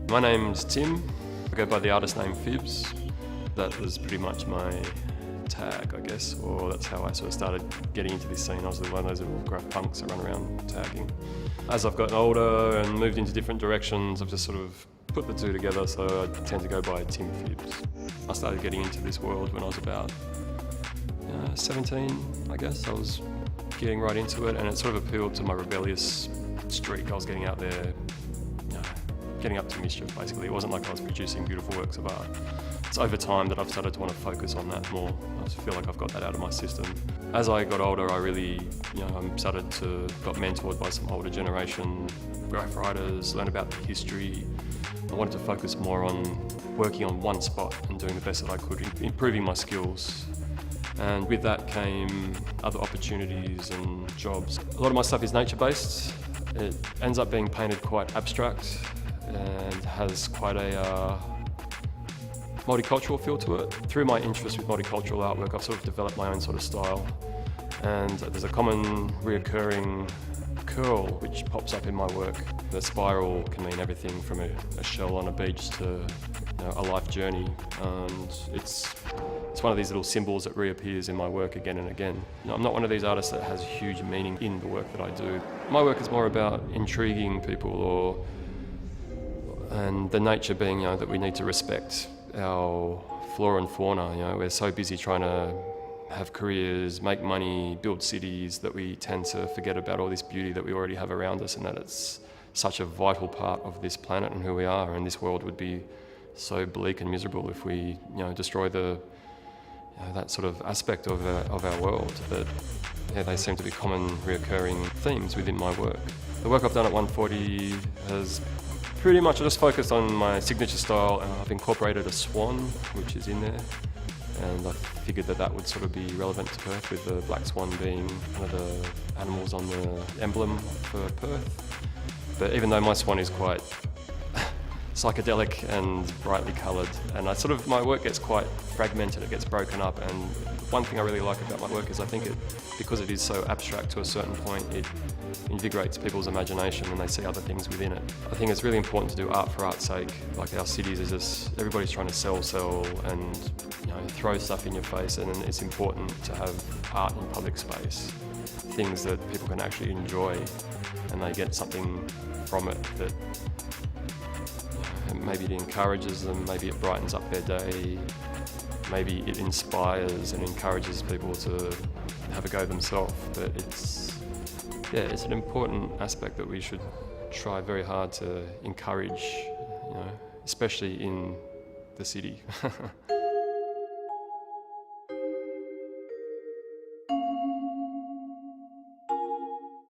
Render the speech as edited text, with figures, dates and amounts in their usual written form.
My name's Tim. I go by the artist name Phibs. That was pretty much my tag, I guess, or that's how I sort of started getting into this scene. I was one of those little graph punks that run around tagging. As I've gotten older and moved into different directions, I've just sort of put the two together, so I tend to go by Tim Phibs. I started getting into this world when I was about 17, I guess. I was getting right into it, and it sort of appealed to my rebellious streak. I was getting out there, getting up to mischief, basically. It wasn't like I was producing beautiful works of art. It's over time that I've started to want to focus on that more. I just feel like I've got that out of my system. As I got older, I really, got mentored by some older generation graph writers, learn about the history. I wanted to focus more on working on one spot and doing the best that I could, improving my skills. And with that came other opportunities and jobs. A lot of my stuff is nature-based. It ends up being painted quite abstract and has quite a multicultural feel to it. Through my interest with multicultural artwork, I've sort of developed my own sort of style. And there's a common reoccurring curl which pops up in my work. The spiral can mean everything from a shell on a beach to a life journey. And it's one of these little symbols that reappears in my work again and again. I'm not one of these artists that has huge meaning in the work that I do. My work is more about intriguing people, and the nature being that we need to respect our flora and fauna. We're so busy trying to have careers, make money, build cities, that we tend to forget about all this beauty that we already have around us, and that it's such a vital part of this planet and who we are. And this world would be so bleak and miserable if we destroy that sort of aspect of our world. That they seem to be common reoccurring themes within my work. The work I've done at 140 has pretty much just focused on my signature style, and I've incorporated a swan, which is in there. And I figured that would sort of be relevant to Perth, with the black swan being one of the animals on the emblem for Perth. But even though my swan is quite psychedelic and brightly coloured, and my work gets quite fragmented, it gets broken up. And one thing I really like about my work is I think because it is so abstract to a certain point, it invigorates people's imagination and they see other things within it. I think it's really important to do art for art's sake. Like, our cities is just, everybody's trying to sell and throw stuff in your face, and it's important to have art in public space, things that people can actually enjoy, and they get something from it that maybe it encourages them, maybe it brightens up their day, maybe it inspires and encourages people to have a go themselves. But it's an important aspect that we should try very hard to encourage, especially in the city.